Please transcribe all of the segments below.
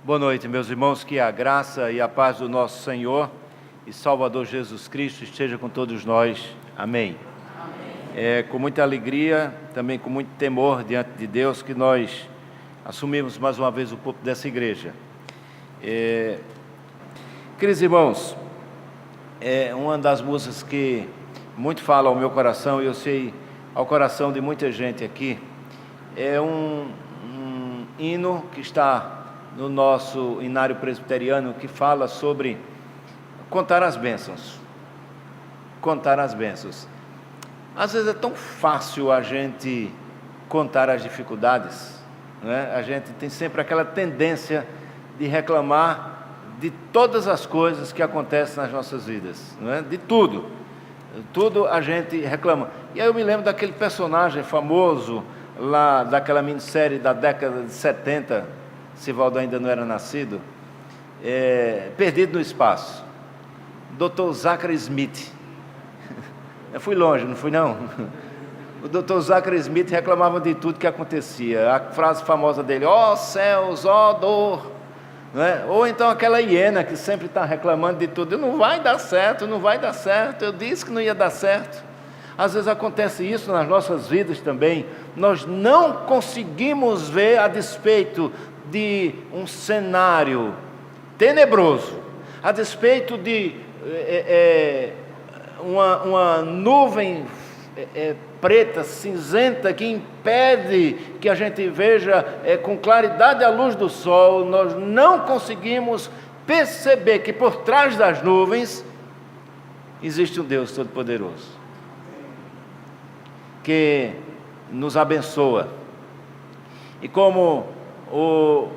Boa noite, meus irmãos, que a graça e a paz do nosso Senhor e Salvador Jesus Cristo esteja com todos nós. Amém. É com muita alegria, também com muito temor diante de Deus, que nós assumimos mais uma vez o púlpito dessa igreja. Queridos irmãos, uma das músicas que muito fala ao meu coração, e eu sei ao coração de muita gente aqui, é um hino que está no nosso inário presbiteriano, que fala sobre contar as bênçãos. Contar as bênçãos. Às vezes é tão fácil a gente contar as dificuldades, né? A gente tem sempre aquela tendência de reclamar de todas as coisas que acontecem nas nossas vidas, né? De tudo a gente reclama. E aí eu me lembro daquele personagem famoso lá daquela minissérie da década de 70, Sivaldo ainda não era nascido, Perdido no Espaço, Dr. Zachary Smith. Eu fui longe, não fui não? O Dr. Zachary Smith reclamava de tudo que acontecia. A frase famosa dele: ó céus, ó dor, não é? Ou então aquela hiena que sempre está reclamando de tudo: não vai dar certo, não vai dar certo, eu disse que não ia dar certo. Às vezes acontece isso nas nossas vidas também. Nós não conseguimos ver, a despeito de um cenário tenebroso, a despeito de uma nuvem preta, cinzenta, que impede que a gente veja com claridade a luz do sol, nós não conseguimos perceber que por trás das nuvens existe um Deus Todo-Poderoso, que nos abençoa. E como o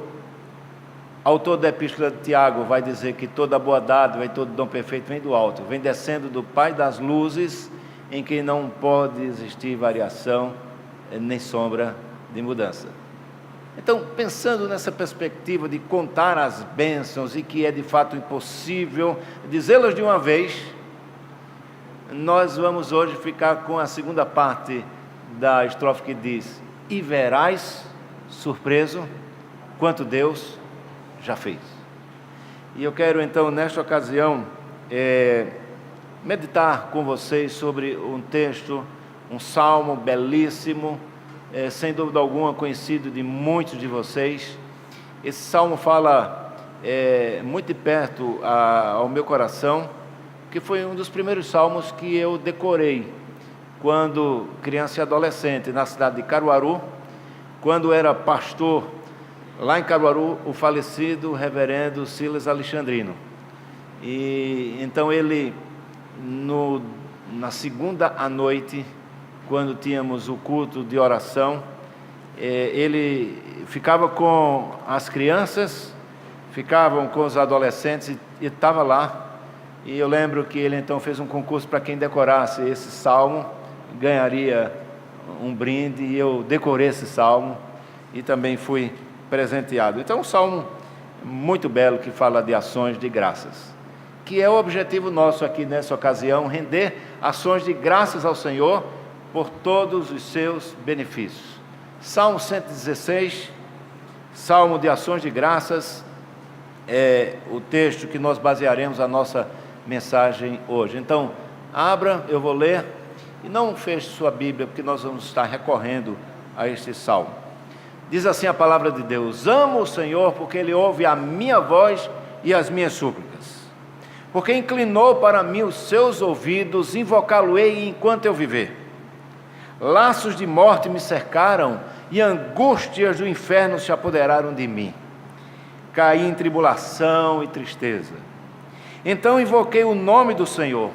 autor da Epístola de Tiago vai dizer que toda boa dádiva e todo dom perfeito vem do alto, vem descendo do Pai das luzes, em que não pode existir variação nem sombra de mudança. Então, pensando nessa perspectiva de contar as bênçãos, e que é de fato impossível dizê-las de uma vez, nós vamos hoje ficar com a segunda parte da estrofe que diz: e verás, surpreso, quanto Deus já fez. E eu quero então, nesta ocasião, meditar com vocês sobre um texto, um salmo belíssimo, sem dúvida alguma conhecido de muitos de vocês. Esse salmo fala muito de perto ao meu coração, que foi um dos primeiros salmos que eu decorei quando criança e adolescente, na cidade de Caruaru, quando era pastor lá em Caruaru, o falecido reverendo Silas Alexandrino. E então ele, na segunda à noite, quando tínhamos o culto de oração, ele ficava com as crianças, ficavam com os adolescentes e estava lá. E eu lembro que ele então fez um concurso para quem decorasse esse salmo, ganharia um brinde, e eu decorei esse salmo e também fui presenteado. Então, um salmo muito belo que fala de ações de graças, que é o objetivo nosso aqui nessa ocasião, render ações de graças ao Senhor por todos os seus benefícios. Salmo 116, salmo de ações de graças, é o texto que nós basearemos a nossa mensagem hoje. Então, abra, eu vou ler, e não feche sua Bíblia, porque nós vamos estar recorrendo a este salmo. Diz assim a palavra de Deus: amo o Senhor porque Ele ouve a minha voz e as minhas súplicas, porque inclinou para mim os seus ouvidos, invocá-lo-ei enquanto eu viver. Laços de morte me cercaram e angústias do inferno se apoderaram de mim. Caí em tribulação e tristeza. Então invoquei o nome do Senhor.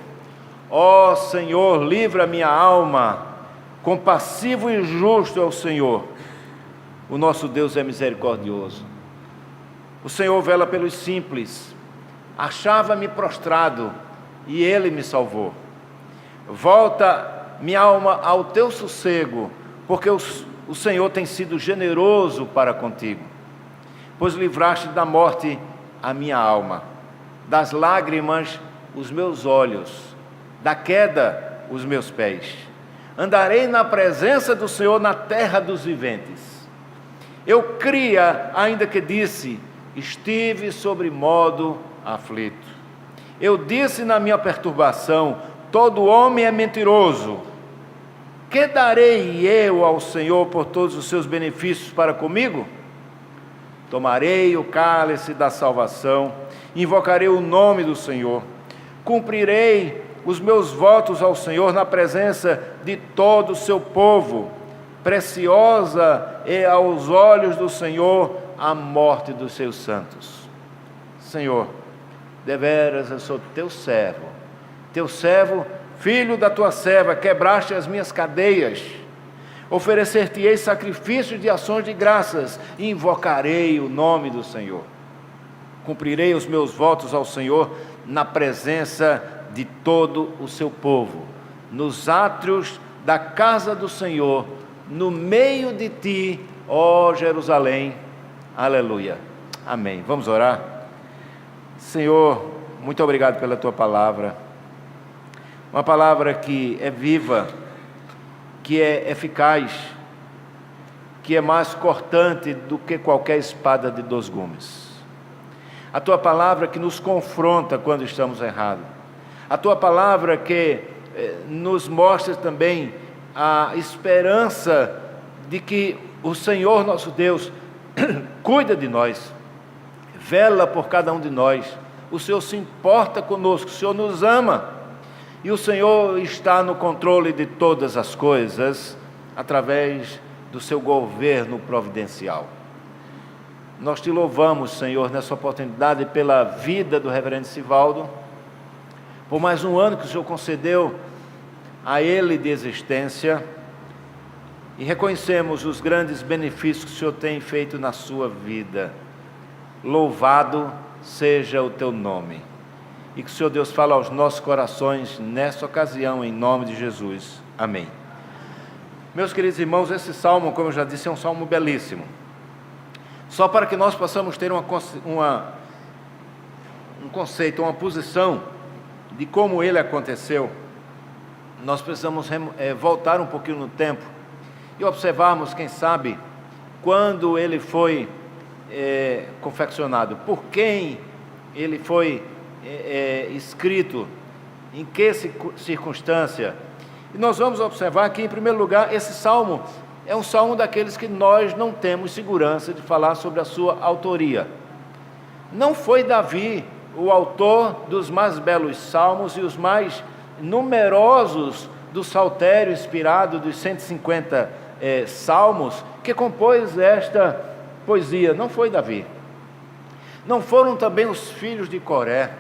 Ó Senhor, livra minha alma. Compassivo e justo é o Senhor. O nosso Deus é misericordioso. O Senhor vela pelos simples. Achava-me prostrado e Ele me salvou. Volta, minha alma, ao teu sossego, porque o Senhor tem sido generoso para contigo. Pois livraste da morte a minha alma, das lágrimas os meus olhos, da queda os meus pés. Andarei na presença do Senhor na terra dos viventes. Eu cria, ainda que disse, estive sobre modo aflito. Eu disse na minha perturbação: todo homem é mentiroso. Que darei eu ao Senhor por todos os seus benefícios para comigo? Tomarei o cálice da salvação, invocarei o nome do Senhor, cumprirei os meus votos ao Senhor na presença de todo o seu povo. Preciosa é aos olhos do Senhor a morte dos seus santos. Senhor, deveras eu sou teu servo, filho da tua serva, quebraste as minhas cadeias. Oferecer-te-ei sacrifício de ações de graças e invocarei o nome do Senhor. Cumprirei os meus votos ao Senhor na presença de todo o seu povo, nos átrios da casa do Senhor, no meio de ti, ó Jerusalém. Aleluia. Amém. Vamos orar? Senhor, muito obrigado pela tua palavra, uma palavra que é viva, que é eficaz, que é mais cortante do que qualquer espada de 2 gumes. A tua palavra que nos confronta quando estamos errados. A tua palavra que nos mostra também a esperança de que o Senhor nosso Deus cuida de nós, vela por cada um de nós. O Senhor se importa conosco, o Senhor nos ama. E o Senhor está no controle de todas as coisas, através do seu governo providencial. Nós te louvamos, Senhor, nessa oportunidade pela vida do reverendo Sivaldo, por mais um ano que o Senhor concedeu a ele de existência, e reconhecemos os grandes benefícios que o Senhor tem feito na sua vida. Louvado seja o teu nome. E que o Senhor Deus fale aos nossos corações nessa ocasião, em nome de Jesus. Amém. Meus queridos irmãos, esse salmo, como eu já disse, é um salmo belíssimo. Só para que nós possamos ter um conceito, uma posição de como ele aconteceu, nós precisamos voltar um pouquinho no tempo e observarmos, quem sabe, quando ele foi confeccionado, por quem ele foi escrito, em que circunstância. E nós vamos observar que, em primeiro lugar, esse salmo é um salmo daqueles que nós não temos segurança de falar sobre a sua autoria. Não foi Davi o autor dos mais belos salmos e os mais numerosos do saltério inspirado dos 150 salmos que compôs esta poesia. Não foi Davi. Não foram também os filhos de Coré.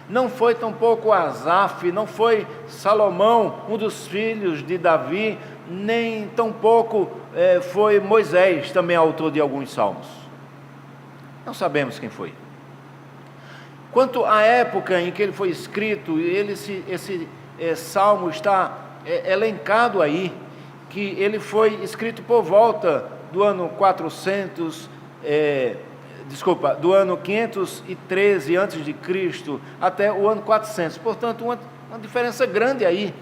Não foi tampouco Asaf, não foi Salomão, um dos filhos de Davi, nem tampouco foi Moisés, também autor de alguns salmos. Não sabemos quem foi. Quanto à época em que ele foi escrito, esse salmo está elencado aí, que ele foi escrito por volta do ano do ano 513 a.C. até o ano 400, portanto uma diferença grande aí,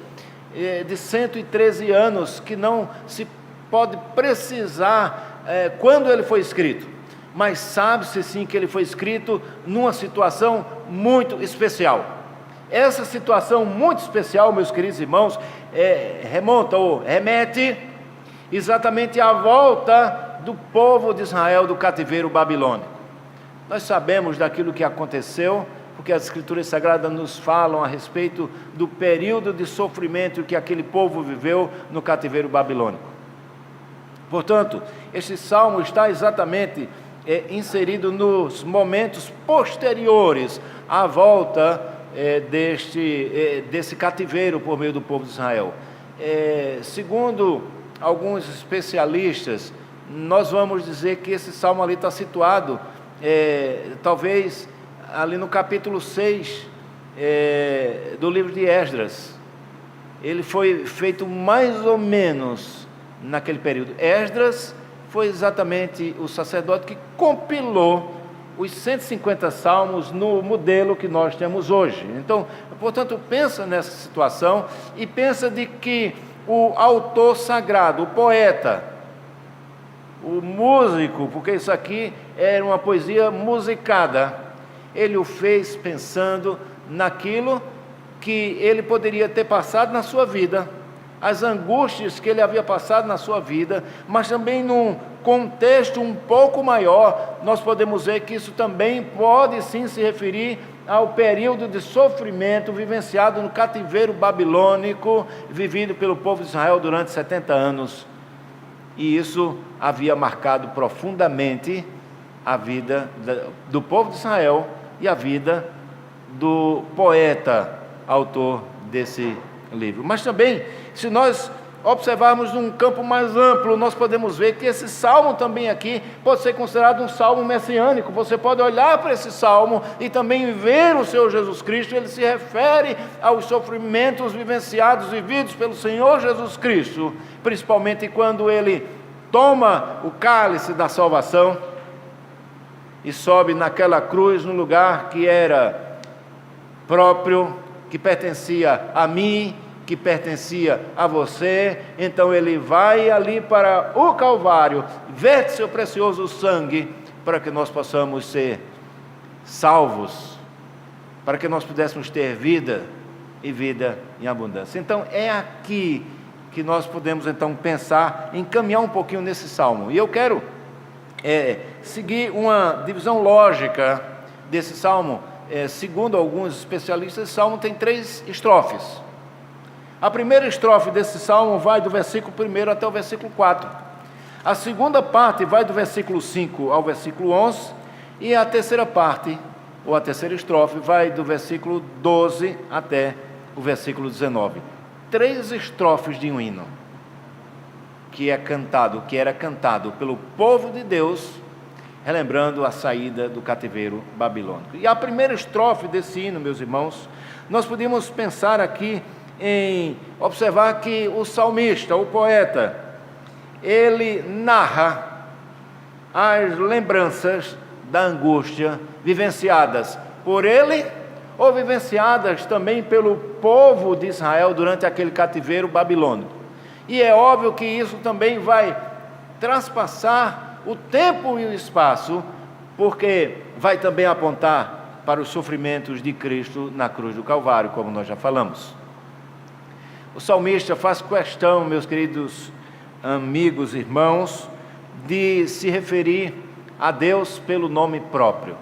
de 113 anos, que não se pode precisar quando ele foi escrito, mas sabe-se sim que ele foi escrito numa situação muito especial. Essa situação muito especial, meus queridos irmãos, remete exatamente à volta do povo de Israel do cativeiro babilônico. Nós sabemos daquilo que aconteceu, porque as Escrituras Sagradas nos falam a respeito do período de sofrimento que aquele povo viveu no cativeiro babilônico. Portanto, este salmo está exatamente inserido nos momentos posteriores à volta desse cativeiro por meio do povo de Israel. Segundo alguns especialistas, nós vamos dizer que esse salmo ali está situado talvez ali no capítulo 6 do livro de Esdras. Ele foi feito mais ou menos naquele período. Esdras foi exatamente o sacerdote que compilou os 150 salmos no modelo que nós temos hoje. Então, portanto, pensa nessa situação e pensa de que o autor sagrado, o poeta, o músico, porque isso aqui era uma poesia musicada, ele o fez pensando naquilo que ele poderia ter passado na sua vida, as angústias que ele havia passado na sua vida, mas também num contexto um pouco maior, nós podemos ver que isso também pode sim se referir ao período de sofrimento vivenciado no cativeiro babilônico, vivido pelo povo de Israel durante 70 anos. E isso havia marcado profundamente a vida do povo de Israel e a vida do poeta, autor desse livro. Mas também, se nós observarmos num campo mais amplo, nós podemos ver que esse salmo também aqui pode ser considerado um salmo messiânico. Você pode olhar para esse salmo e também ver o Senhor Jesus Cristo. Ele se refere aos sofrimentos vivenciados, vividos pelo Senhor Jesus Cristo, principalmente quando ele toma o cálice da salvação e sobe naquela cruz no lugar que era próprio, que pertencia a mim, que pertencia a você. Então ele vai ali para o Calvário, verte seu precioso sangue, para que nós possamos ser salvos, para que nós pudéssemos ter vida e vida em abundância. Então é aqui que nós podemos então pensar em caminhar um pouquinho nesse salmo. E eu quero seguir uma divisão lógica desse salmo. Segundo alguns especialistas, esse salmo tem 3 estrofes. A primeira estrofe desse salmo vai do versículo 1 até o versículo 4. A segunda parte vai do versículo 5 ao versículo 11. E a terceira parte, ou a terceira estrofe, vai do versículo 12 até o versículo 19. 3 estrofes de um hino que era cantado pelo povo de Deus, relembrando a saída do cativeiro babilônico. E a primeira estrofe desse hino, meus irmãos, nós podemos pensar aqui em observar que o salmista, o poeta, ele narra as lembranças da angústia vivenciadas por ele ou vivenciadas também pelo povo de Israel durante aquele cativeiro babilônico. E é óbvio que isso também vai transpassar o tempo e o espaço, porque vai também apontar para os sofrimentos de Cristo na cruz do Calvário, como nós já falamos. O salmista faz questão, meus queridos amigos, irmãos, de se referir a Deus pelo nome próprio.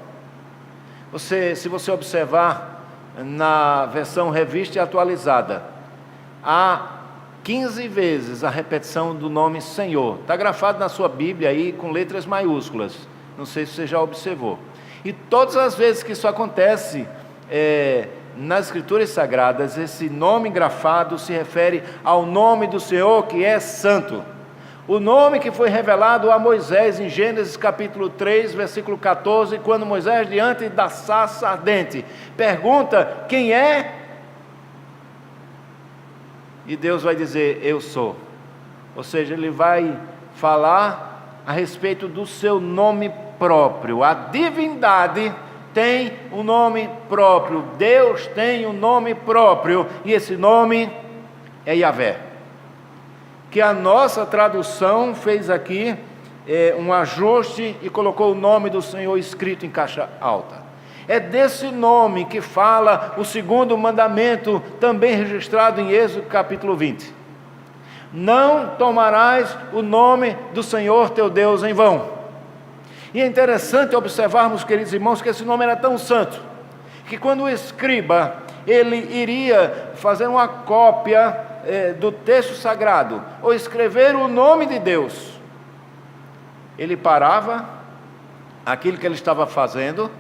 Se você observar na versão revista e atualizada, há 15 vezes a repetição do nome Senhor. Está grafado na sua Bíblia aí com letras maiúsculas. Não sei se você já observou. E todas as vezes que isso acontece, nas Escrituras Sagradas, esse nome grafado se refere ao nome do Senhor, que é santo. O nome que foi revelado a Moisés em Gênesis capítulo 3, versículo 14, quando Moisés, diante da sarça ardente, pergunta: quem é? E Deus vai dizer: eu sou. Ou seja, ele vai falar a respeito do seu nome próprio. A divindade tem um nome próprio, Deus tem um nome próprio, e esse nome é Yahvé, que a nossa tradução fez aqui um ajuste e colocou o nome do Senhor escrito em caixa alta. É desse nome que fala o segundo mandamento, também registrado em Êxodo capítulo 20. Não tomarás o nome do Senhor teu Deus em vão. E é interessante observarmos, queridos irmãos, que esse nome era tão santo, que quando o escriba, ele iria fazer uma cópia do texto sagrado, ou escrever o nome de Deus, ele parava aquilo que ele estava fazendo,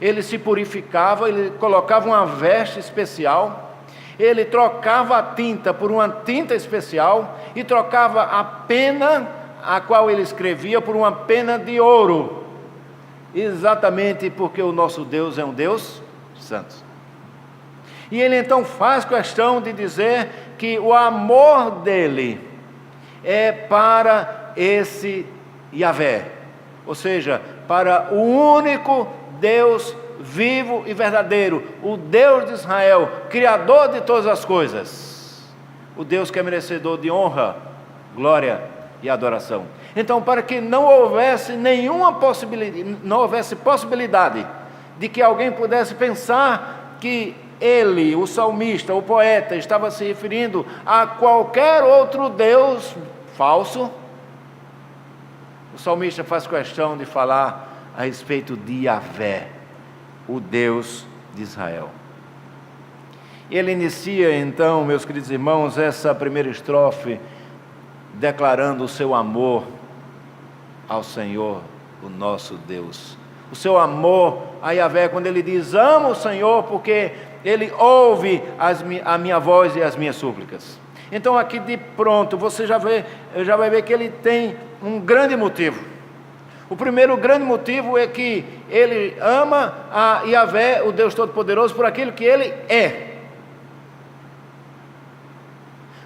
ele se purificava, ele colocava uma veste especial, ele trocava a tinta por uma tinta especial, e trocava a pena a qual ele escrevia por uma pena de ouro, exatamente porque o nosso Deus é um Deus santo. E ele então faz questão de dizer que o amor dele é para esse Yahvé, ou seja, para o único Deus vivo e verdadeiro, o Deus de Israel, Criador de todas as coisas, o Deus que é merecedor de honra, glória e adoração. Então, para que não houvesse possibilidade de que alguém pudesse pensar que ele, o salmista, o poeta, estava se referindo a qualquer outro Deus falso, o salmista faz questão de falar a respeito de Yahvé, o Deus de Israel. Ele inicia então, meus queridos irmãos, essa primeira estrofe declarando o seu amor ao Senhor, o nosso Deus. O seu amor a Yahvé, quando ele diz: amo o Senhor porque ele ouve a minha voz e as minhas súplicas. Então aqui de pronto você já vai ver que ele tem um grande motivo. O primeiro grande motivo é que ele ama a Yahvé, o Deus Todo-Poderoso, por aquilo que ele é.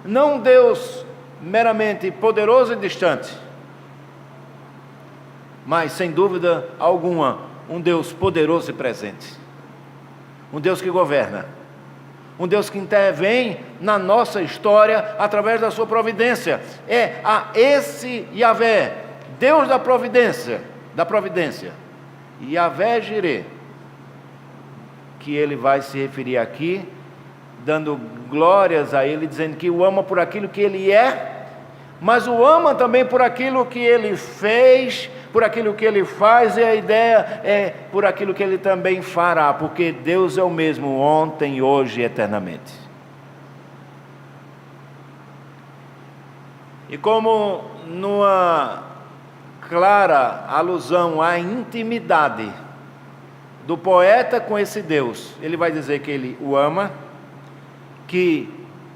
Não um Deus meramente poderoso e distante, mas sem dúvida alguma um Deus poderoso e presente, um Deus que governa, um Deus que intervém na nossa história através da sua providência. É a esse Yahvé, Deus da providência, Yahvé Jireh, que ele vai se referir aqui, dando glórias a ele, dizendo que o ama por aquilo que ele é, mas o ama também por aquilo que ele fez, por aquilo que ele faz, e a ideia é por aquilo que ele também fará, porque Deus é o mesmo ontem, hoje e eternamente. E como numa clara alusão à intimidade do poeta com esse Deus, ele vai dizer que ele o ama, que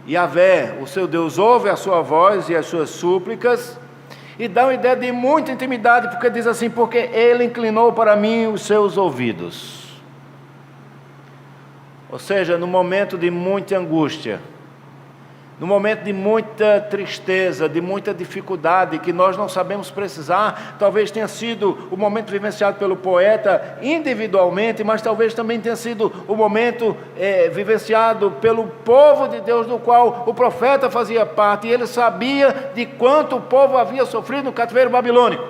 Yahvé, o seu Deus, ouve a sua voz e as suas súplicas, e dá uma ideia de muita intimidade, porque diz assim: porque ele inclinou para mim os seus ouvidos. Ou seja, no momento de muita angústia, no momento de muita tristeza, de muita dificuldade, que nós não sabemos precisar, talvez tenha sido o momento vivenciado pelo poeta individualmente, mas talvez também tenha sido o momento vivenciado pelo povo de Deus, do qual o profeta fazia parte, e ele sabia de quanto o povo havia sofrido no cativeiro babilônico.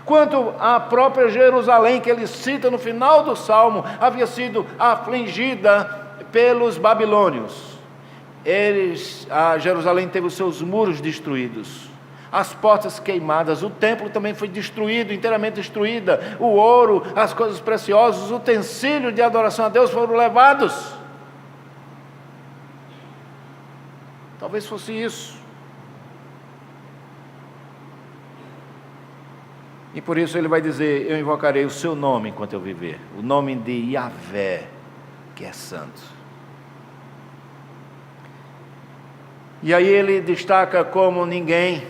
Quanto a própria Jerusalém, que ele cita no final do Salmo, havia sido afligida pelos babilônios. A Jerusalém teve os seus muros destruídos, as portas queimadas, o templo também foi destruído, inteiramente destruída, o ouro, as coisas preciosas, os utensílios de adoração a Deus foram levados. Talvez fosse isso. E por isso ele vai dizer: eu invocarei o seu nome enquanto eu viver, o nome de Yahvé, que é santo. E aí ele destaca como ninguém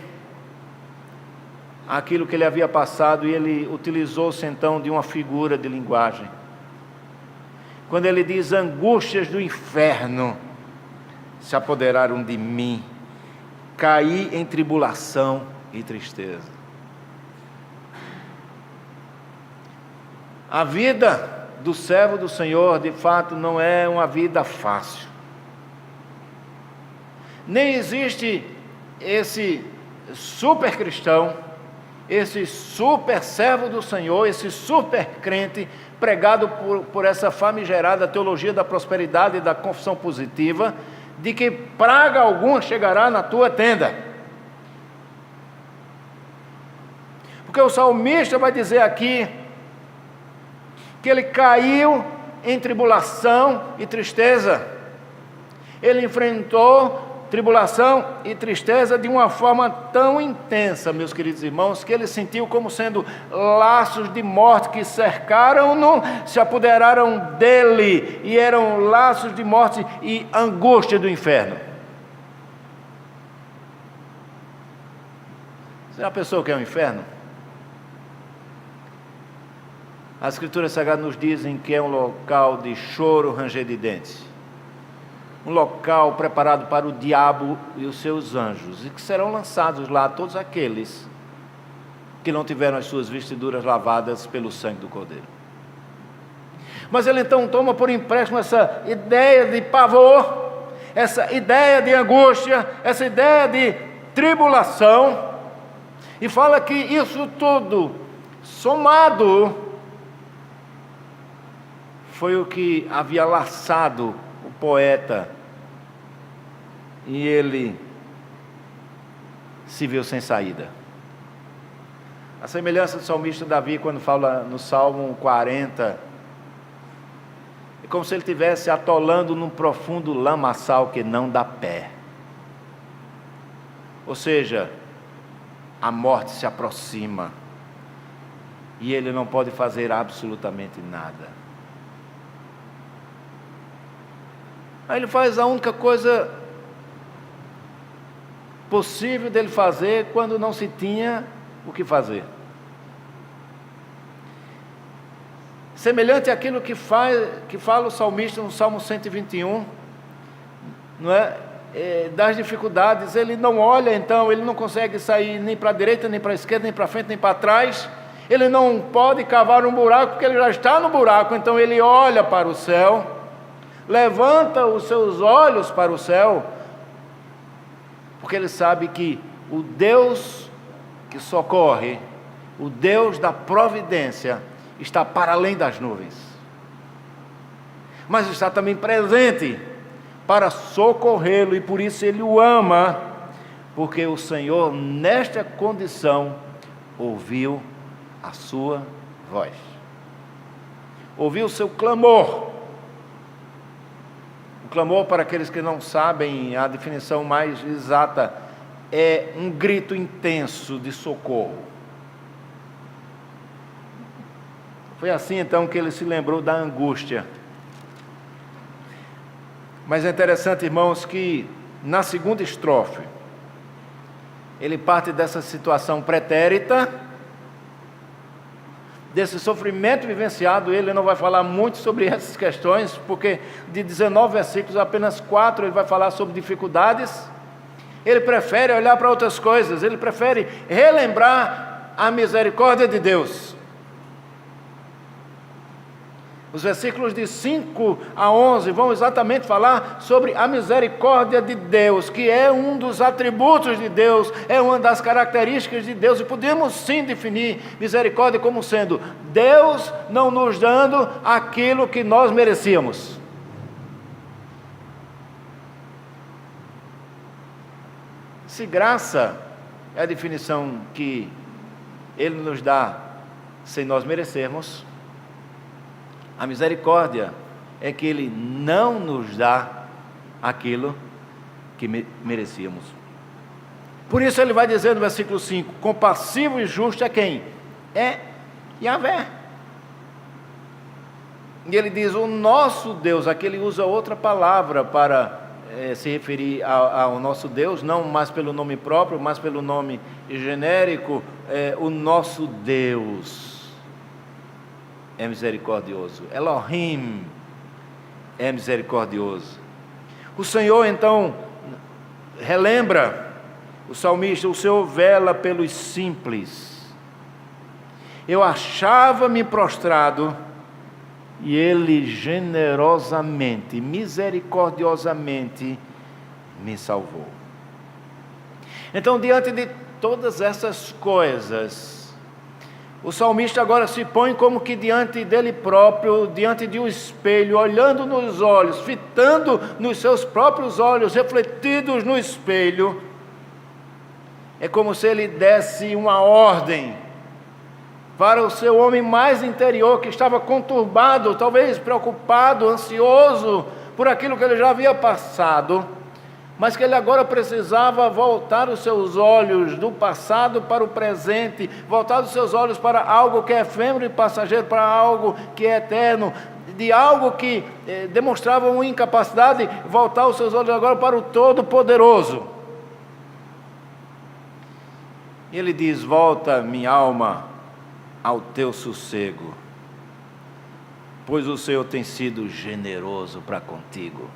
aquilo que ele havia passado, e ele utilizou-se então de uma figura de linguagem. Quando ele diz: angústias do inferno se apoderaram de mim, caí em tribulação e tristeza. A vida do servo do Senhor, de fato, não é uma vida fácil. Nem existe esse super cristão, esse super servo do Senhor, esse super crente, pregado por essa famigerada teologia da prosperidade e da confissão positiva, de que praga alguma chegará na tua tenda. Porque o salmista vai dizer aqui que ele caiu em tribulação e tristeza. Ele enfrentou tribulação e tristeza de uma forma tão intensa, meus queridos irmãos, que ele sentiu como sendo laços de morte que cercaram-no, se apoderaram dele, e eram laços de morte e angústia do inferno. Você já pensou o que é o inferno? As Escrituras Sagradas nos dizem que é um local de choro, ranger de dentes. Um local preparado para o diabo e os seus anjos, e que serão lançados lá todos aqueles que não tiveram as suas vestiduras lavadas pelo sangue do Cordeiro. Mas ele então toma por empréstimo essa ideia de pavor, essa ideia de angústia, essa ideia de tribulação, E fala que isso tudo, somado, foi o que havia laçado o poeta, e ele se viu sem saída. A semelhança do salmista Davi, quando fala no Salmo 40, é como se ele estivesse atolando num profundo lamaçal que não dá pé. Ou seja, a morte se aproxima e ele não pode fazer absolutamente nada. Aí ele faz a única coisa possível dele fazer quando não se tinha o que fazer. Semelhante àquilo que fala o salmista no Salmo 121, não é? Das dificuldades, ele não olha, então, ele não consegue sair nem para a direita, nem para a esquerda, nem para frente, nem para trás. Ele não pode cavar um buraco, porque ele já está no buraco. Então ele olha para o céu, levanta os seus olhos para o céu, porque ele sabe que o Deus que socorre, o Deus da providência, está para além das nuvens, mas está também presente para socorrê-lo, e por isso ele o ama, porque o Senhor, nesta condição, ouviu a sua voz, ouviu o seu clamor. O clamor, para aqueles que não sabem a definição mais exata, é um grito intenso de socorro. Foi assim então que ele se lembrou da angústia. Mas é interessante, irmãos, que na segunda estrofe, ele parte dessa situação pretérita, desse sofrimento vivenciado. Ele não vai falar muito sobre essas questões, porque de 19 versículos, apenas 4 ele vai falar sobre dificuldades. Ele prefere olhar para outras coisas, ele prefere relembrar a misericórdia de Deus. Os versículos de 5 a 11 vão exatamente falar sobre a misericórdia de Deus, que é um dos atributos de Deus, é uma das características de Deus, e podemos sim definir misericórdia como sendo Deus não nos dando aquilo que nós merecíamos. Se graça é a definição que Ele nos dá sem nós merecermos, a misericórdia é que Ele não nos dá aquilo que merecíamos. Por isso ele vai dizer no versículo 5, compassivo e justo é quem? É Yahvé. E ele diz, o nosso Deus, aqui ele usa outra palavra para se referir ao nosso Deus, não mais pelo nome próprio, mas pelo nome genérico, o nosso Deus é misericordioso. Elohim é misericordioso. O Senhor então relembra o salmista, o Senhor vela pelos simples. Eu achava-me prostrado e Ele generosamente, misericordiosamente me salvou. Então, diante de todas essas coisas, o salmista agora se põe como que diante dele próprio, diante de um espelho, olhando nos olhos, fitando nos seus próprios olhos, refletidos no espelho. É como se ele desse uma ordem para o seu homem mais interior, que estava conturbado, talvez preocupado, ansioso por aquilo que ele já havia passado, mas que ele agora precisava voltar os seus olhos do passado para o presente, voltar os seus olhos para algo que é efêmero e passageiro, para algo que é eterno, de algo que demonstrava uma incapacidade, voltar os seus olhos agora para o Todo-Poderoso. E ele diz, volta minha alma ao teu sossego, pois o Senhor tem sido generoso para contigo.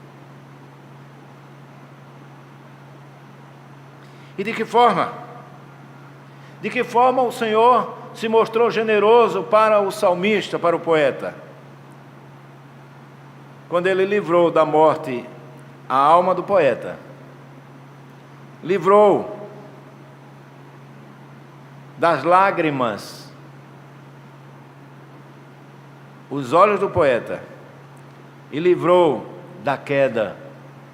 E de que forma? De que forma o Senhor se mostrou generoso para o salmista, para o poeta? Quando ele livrou da morte a alma do poeta, livrou das lágrimas os olhos do poeta e livrou da queda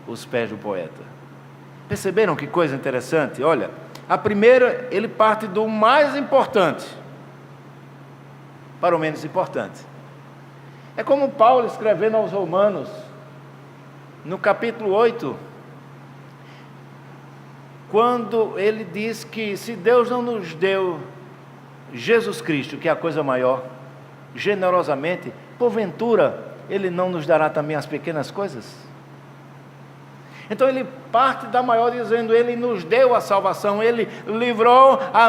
os pés do poeta. Perceberam que coisa interessante? Olha, a primeira, ele parte do mais importante para o menos importante. É como Paulo escrevendo aos Romanos, no capítulo 8, quando ele diz que se Deus não nos deu Jesus Cristo, que é a coisa maior, generosamente, porventura Ele não nos dará também as pequenas coisas? Então ele parte da maior dizendo, Ele nos deu a salvação, Ele livrou a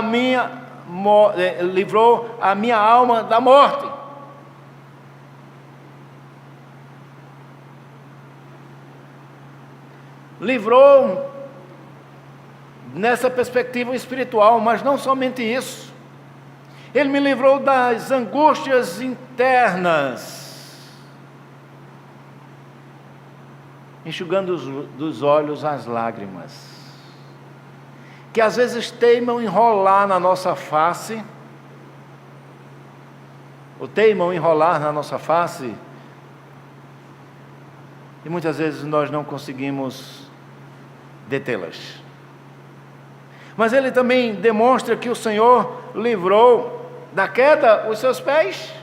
minha alma da morte. Livrou nessa perspectiva espiritual, mas não somente isso. Ele me livrou das angústias internas, enxugando dos olhos as lágrimas, que às vezes teimam enrolar na nossa face, ou teimam enrolar na nossa face, e muitas vezes nós não conseguimos detê-las. Mas ele também demonstra que o Senhor livrou da queda os seus pés,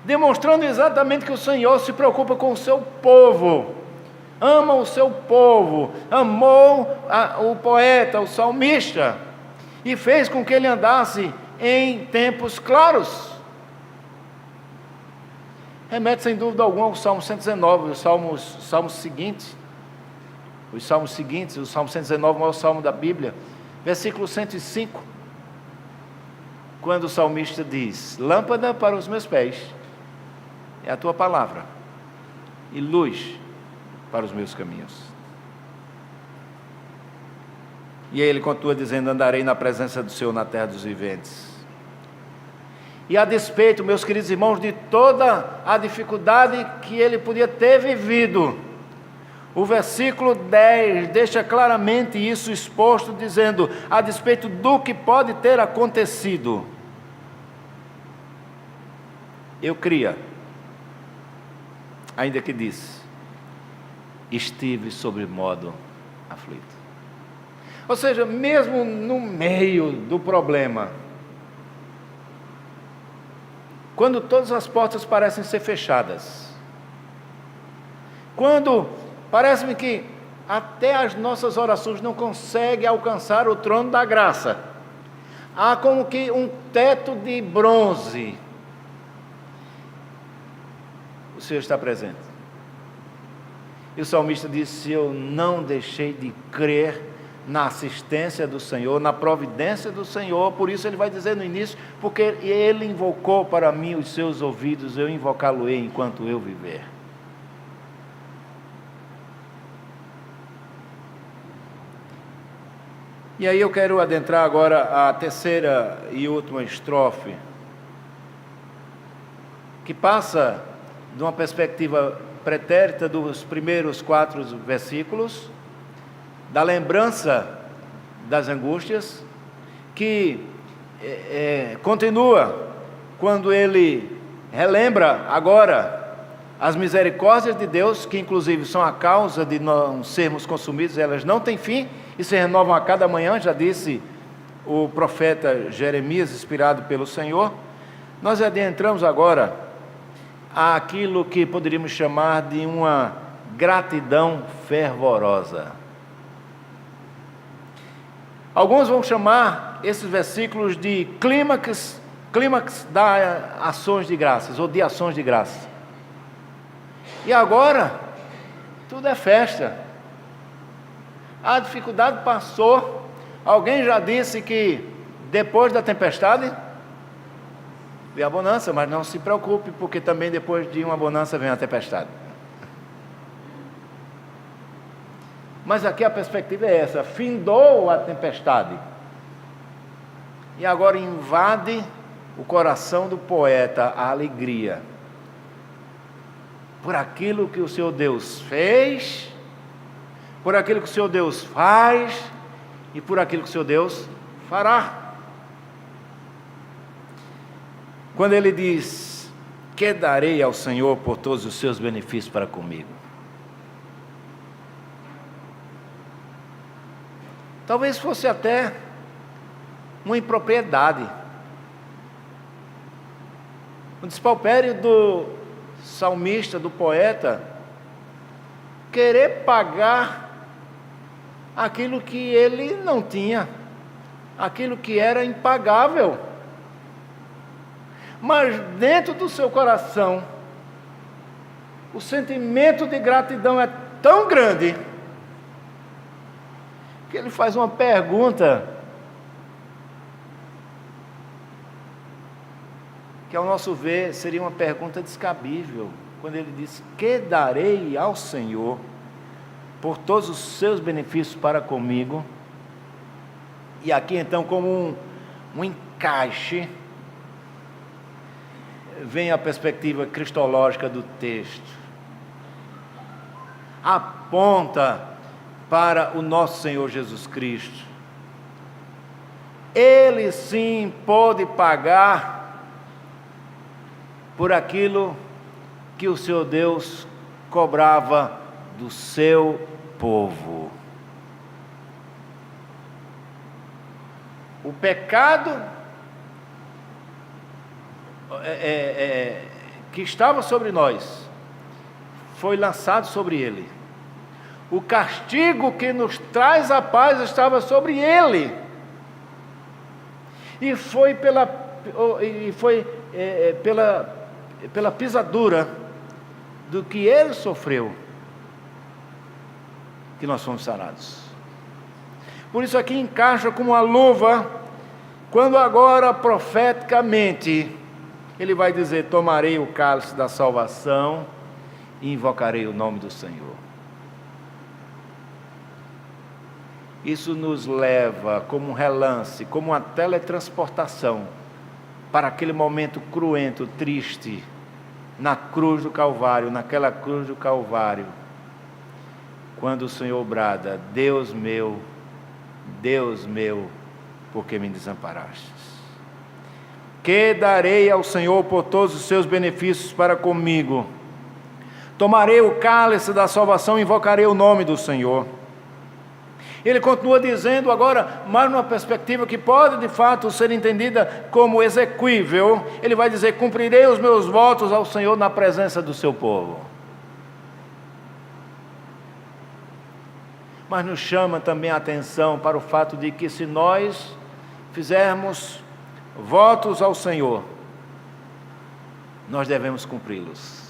demonstrando exatamente que o Senhor se preocupa com o seu povo, ama o seu povo, amou o poeta, o salmista, e fez com que ele andasse em tempos claros. Remete sem dúvida alguma ao Salmo 119, os salmos seguintes. O Salmo 119 é o maior salmo da Bíblia, versículo 105, quando o salmista diz, lâmpada para os meus pés é a tua palavra, e luz para os meus caminhos. E aí ele continua dizendo, andarei na presença do Senhor na terra dos viventes. E a despeito, meus queridos irmãos, de toda a dificuldade que ele podia ter vivido, o versículo 10 deixa claramente isso exposto, dizendo, a despeito do que pode ter acontecido, eu cria, ainda que disse, estive sobre modo aflito. Ou seja, mesmo no meio do problema, quando todas as portas parecem ser fechadas, quando parece-me que até as nossas orações não conseguem alcançar o trono da graça, há como que um teto de bronze, o Senhor está presente. E o salmista disse, eu não deixei de crer na assistência do Senhor, na providência do Senhor, por isso ele vai dizer no início, porque ele invocou para mim os seus ouvidos, eu invocá-lo-ei enquanto eu viver. E aí eu quero adentrar agora a terceira e última estrofe, que passa de uma perspectiva pretérita dos primeiros 4 versículos, da lembrança das angústias, que continua quando ele relembra agora as misericórdias de Deus, que inclusive são a causa de não sermos consumidos, elas não têm fim e se renovam a cada manhã, já disse o profeta Jeremias, inspirado pelo Senhor. Nós adentramos agora àquilo que poderíamos chamar de uma gratidão fervorosa. Alguns vão chamar esses versículos de clímax das ações de graças, ou de ações de graças. E agora, tudo é festa. A dificuldade passou. Alguém já disse que depois da tempestade vem a bonança, mas não se preocupe, porque também depois de uma bonança vem a tempestade. Mas aqui a perspectiva é essa, findou a tempestade, e agora invade o coração do poeta a alegria, por aquilo que o Senhor Deus fez, por aquilo que o Senhor Deus faz, e por aquilo que o Senhor Deus fará. quando ele diz: que darei ao Senhor por todos os seus benefícios para comigo? Talvez fosse até uma impropriedade, um despautério do salmista, do poeta, querer pagar aquilo que ele não tinha, aquilo que era impagável. Mas dentro do seu coração, o sentimento de gratidão é tão grande, que ele faz uma pergunta, que ao nosso ver seria uma pergunta descabível, quando ele diz: que darei ao Senhor por todos os seus benefícios para comigo? E aqui então, como um encaixe, vem a perspectiva cristológica do texto, aponta para o nosso Senhor Jesus Cristo. Ele sim pôde pagar por aquilo que o seu Deus cobrava do seu povo. O pecado que estava sobre nós foi lançado sobre ele. O castigo que nos traz a paz estava sobre ele. E foi pela pisadura do que ele sofreu que nós fomos sarados. Por isso aqui encaixa como uma luva, quando agora profeticamente ele vai dizer: tomarei o cálice da salvação e invocarei o nome do Senhor. Isso nos leva como um relance, como uma teletransportação para aquele momento cruento, triste, na cruz do Calvário, naquela cruz do Calvário, quando o Senhor brada: Deus meu, por que me desamparastes? Que darei ao Senhor por todos os seus benefícios para comigo? Tomarei o cálice da salvação e invocarei o nome do Senhor. Ele continua dizendo agora, mais numa perspectiva que pode de fato ser entendida como exequível. Ele vai dizer: cumprirei os meus votos ao Senhor na presença do seu povo. Mas nos chama também a atenção para o fato de que, se nós fizermos votos ao Senhor, nós devemos cumpri-los.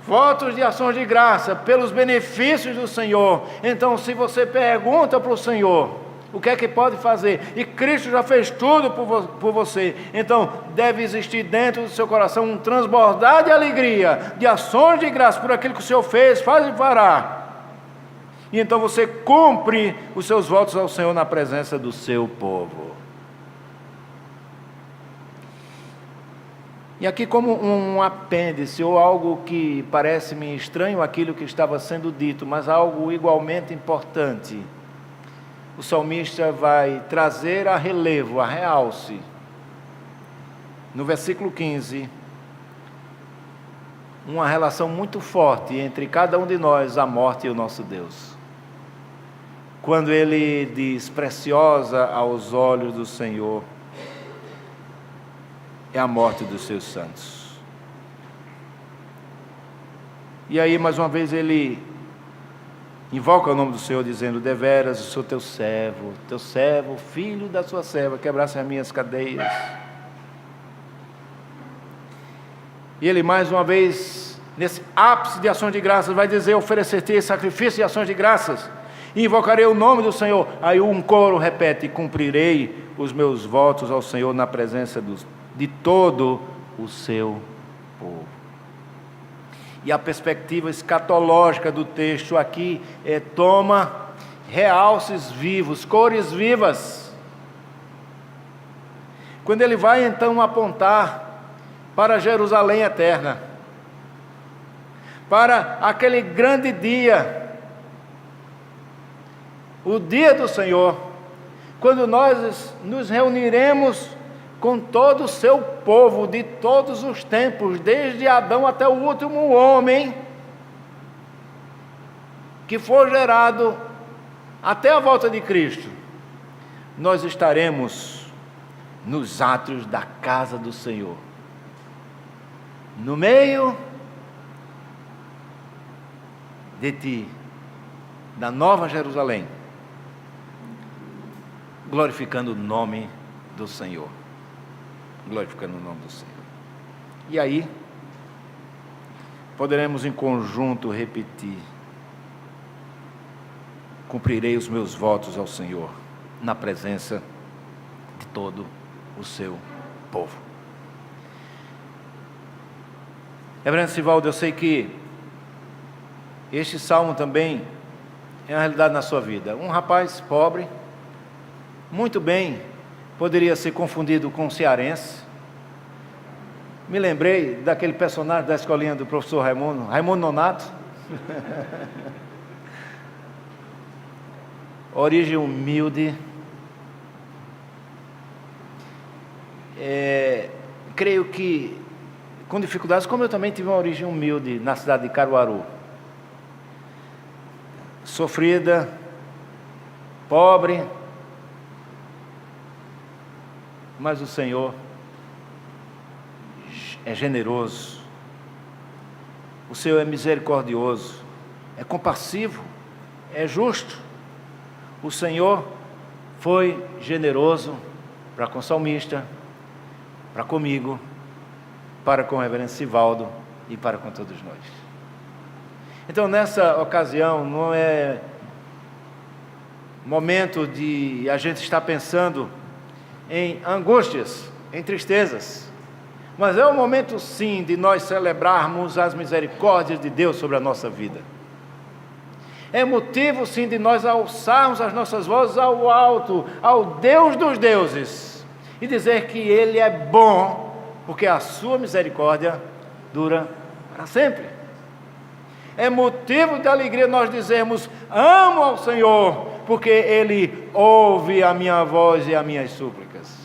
Votos de ações de graça pelos benefícios do Senhor. Então, se você pergunta para o Senhor o que é que pode fazer, e Cristo já fez tudo por você, então deve existir dentro do seu coração um transbordar de alegria, de ações de graça por aquilo que o Senhor fez, faz e fará. E então você cumpre os seus votos ao Senhor na presença do seu povo. E aqui, como um apêndice, ou algo que parece-me estranho aquilo que estava sendo dito, mas algo igualmente importante, o salmista vai trazer a relevo, a realce, no versículo 15, uma relação muito forte entre cada um de nós, a morte e o nosso Deus. Quando ele diz: preciosa aos olhos do Senhor é a morte dos seus santos. E aí, mais uma vez, ele invoca o nome do Senhor, dizendo: deveras, eu sou teu servo, filho da sua serva, quebrasse as minhas cadeias. E ele, mais uma vez, nesse ápice de ações de graças, vai dizer: oferecer-te sacrifício de ações de graças, e invocarei o nome do Senhor. Aí um coro repete: cumprirei os meus votos ao Senhor na presença de todo o seu povo. E a perspectiva escatológica do texto aqui toma realces vivos, cores vivas. Quando ele vai então apontar para Jerusalém eterna, para aquele grande dia, o dia do Senhor, quando nós nos reuniremos com todo o seu povo de todos os tempos, desde Adão até o último homem que for gerado até a volta de Cristo, nós estaremos nos átrios da casa do Senhor, no meio de ti, da Nova Jerusalém, glorificando o nome do Senhor. Glorificando o nome do Senhor. E aí, poderemos em conjunto repetir: cumprirei os meus votos ao Senhor, na presença de todo o seu povo. Reverendo Sivaldo, eu sei que este salmo também é uma realidade na sua vida. Um rapaz pobre, muito bem, poderia ser confundido com um cearense. Me lembrei daquele personagem da escolinha do professor Raimundo Nonato. Origem humilde. Creio que com dificuldades, como eu também tive uma origem humilde na cidade de Caruaru. Sofrida, pobre, mas o Senhor é generoso, o Senhor é misericordioso, é compassivo, é justo. O Senhor foi generoso para com o salmista, para comigo, para com o reverendo Sivaldo e para com todos nós. Então, nessa ocasião, não é momento de a gente estar pensando em angústias, em tristezas, mas é o momento sim de nós celebrarmos as misericórdias de Deus sobre a nossa vida. É motivo sim de nós alçarmos as nossas vozes ao alto, ao Deus dos deuses, e dizer que Ele é bom, porque a sua misericórdia dura para sempre. É motivo de alegria nós dizermos: amo ao Senhor, porque Ele ouve a minha voz e as minhas súplicas.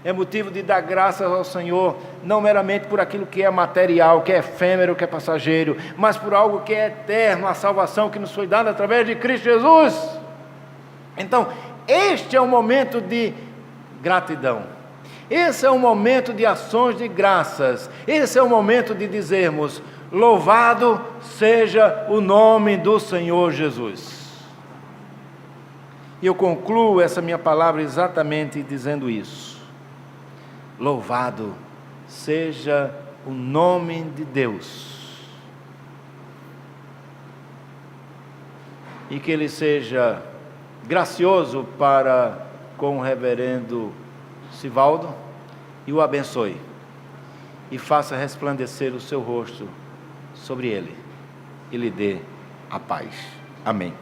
É motivo de dar graças ao Senhor, não meramente por aquilo que é material, que é efêmero, que é passageiro, mas por algo que é eterno, a salvação que nos foi dada através de Cristo Jesus. Então, este é o momento de gratidão. Esse é o momento de ações de graças. Esse é o momento de dizermos: louvado seja o nome do Senhor Jesus. E eu concluo essa minha palavra exatamente dizendo isso. Louvado seja o nome de Deus. E que Ele seja gracioso para com o reverendo Sivaldo e o abençoe. E faça resplandecer o seu rosto sobre ele e lhe dê a paz. Amém.